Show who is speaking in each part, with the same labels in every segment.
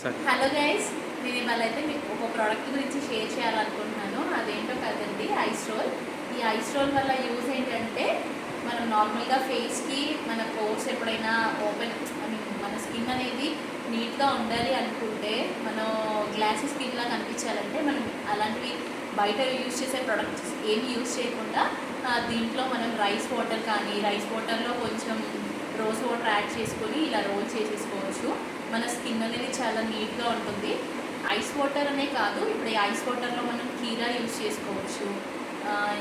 Speaker 1: Hello guys, నేను ఇవాళ అయితే మీకు ఒక ప్రోడక్ట్ గురించి షేర్ చేయాలనుకుంటున్నాను. అదేంటో కదండి, ఐస్ రోల్. ఈ ఐస్ రోల్ వల్ల యూజ్ ఏంటంటే, మనం నార్మల్గా ఫేస్కి మన పోర్స్ ఎప్పుడైనా ఓపెన్, ఐ మీన్ మన స్కిన్ అనేది నీట్గా ఉండాలి అనుకుంటే, మనం గ్లాసీ స్కిన్లా కనిపించాలంటే మనం అలాంటివి బయట యూజ్ చేసే ప్రోడక్ట్స్ ఏమి యూజ్ చేయకుండా దీంట్లో మనం రైస్ వాటర్ కానీ, రైస్ వాటర్లో కొంచెం రోజ్ వాటర్ యాడ్ చేసుకొని ఇలా రోల్ చేసేసుకోవచ్చు. మన స్కిన్ అనేది చాలా నీట్గా ఉంటుంది. ఐస్ వాటర్ అనే కాదు, ఇప్పుడు ఈ ఐస్ వాటర్లో మనం కీరా యూజ్ చేసుకోవచ్చు,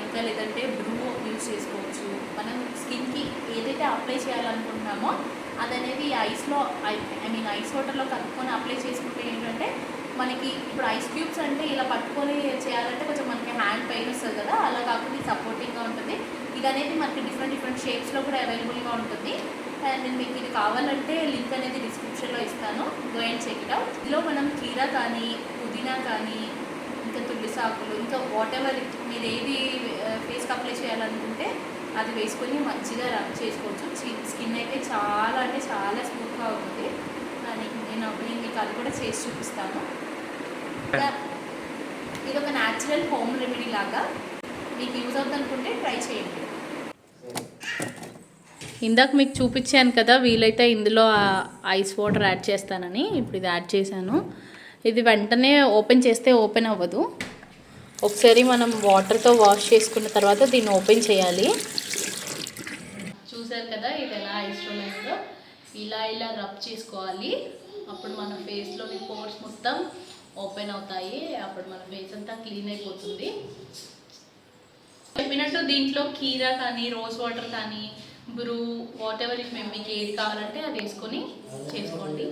Speaker 1: ఇంకా లేదంటే బ్రూ యూజ్ చేసుకోవచ్చు. మనం స్కిన్కి ఏదైతే అప్లై చేయాలనుకుంటున్నామో అదనేది ఐస్లో ఐ మీన్ ఐస్ వాటర్లో కలుపుకొని అప్లై చేసుకుంటే ఏంటంటే, మనకి ఇప్పుడు ఐస్ క్యూబ్స్ అంటే ఇలా పట్టుకొని చేయాలంటే కొంచెం మనకి హ్యాండ్ పెయిన్ వస్తుంది కదా, అలా కాకుండా సపోర్టింగ్గా ఉంటుంది. ఇది అనేది మనకి డిఫరెంట్ షేప్స్లో కూడా అవైలబుల్గా ఉంటుంది. అండ్ నేను మీకు ఇది కావాలంటే లింక్ అనేది డిస్క్రిప్షన్లో ఇస్తాను, go and check it out. ఇందులో మనం కీరా కానీ, పుదీనా కానీ, ఇంకా తులసాకులు, ఇంకా వాట్ ఎవర్ మీరు ఏది ఫేస్కి అప్లై చేయాలనుకుంటే అది వేసుకొని మంచిగా రబ్ చేసుకోవచ్చు. స్కిన్ అయితే చాలా అంటే చాలా స్మూత్గా అవుతుంది. నేను మీకు అది కూడా చేసి చూపిస్తాను. ఇది ఒక న్యాచురల్ హోమ్ రెమెడీ లాగా మీకు యూజ్ అవుతుంది అనుకుంటే ట్రై చేయండి. ఇందాక మీకు చూపించాను కదా, వీలైతే ఇందులో ఐస్ వాటర్ యాడ్ చేస్తానని. ఇప్పుడు ఇది యాడ్ చేశాను. ఇది వెంటనే ఓపెన్ చేస్తే ఓపెన్ అవ్వదు. ఒకసారి మనం వాటర్తో వాష్ చేసుకున్న తర్వాత దీన్ని ఓపెన్ చేయాలి. చూసారు కదా, ఇది ఎలా ఐస్ రోల్ అయిందో. ఇలా రబ్ చేసుకోవాలి. అప్పుడు మన ఫేస్లోని పోర్స్ మొత్తం ఓపెన్ అవుతాయి. అప్పుడు మన ఫేస్ అంతా క్లీన్ అయిపోతుంది. చెప్పినట్టు దీంట్లో కీరా కానీ, రోజ్ వాటర్ కానీ, బ్రూ, వాట్ ఎవర్ మీకు ఏది కావాలంటే అది వేసుకొని చేసుకోండి.